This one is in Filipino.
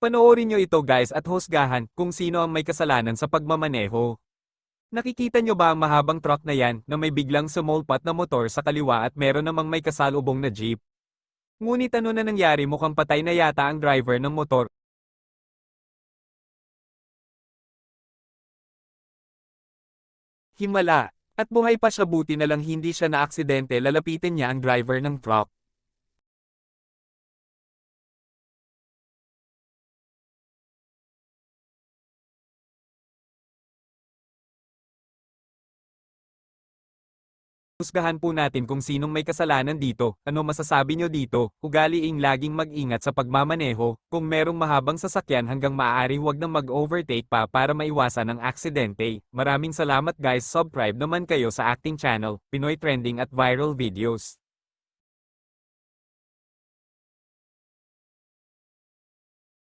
Panoorin nyo ito guys at husgahan kung sino ang may kasalanan sa pagmamaneho. Nakikita nyo ba ang mahabang truck na yan na may biglang sumulpat na motor sa kaliwa at meron namang may kasalubong na jeep? Ngunit ano na nangyari, mukhang patay na yata ang driver ng motor. Himala. At buhay pa siya, buti na lang hindi siya na aksidente, lalapitin niya ang driver ng truck. Husgahan po natin kung sinong may kasalanan dito. Ano masasabi nyo dito? Ugaliing laging mag-ingat sa pagmamaneho. Kung merong mahabang sasakyan, hanggang maaari huwag nang mag-overtake pa para maiwasan ang aksidente. Maraming salamat guys, subscribe naman kayo sa acting channel, Pinoy Trending at Viral Videos.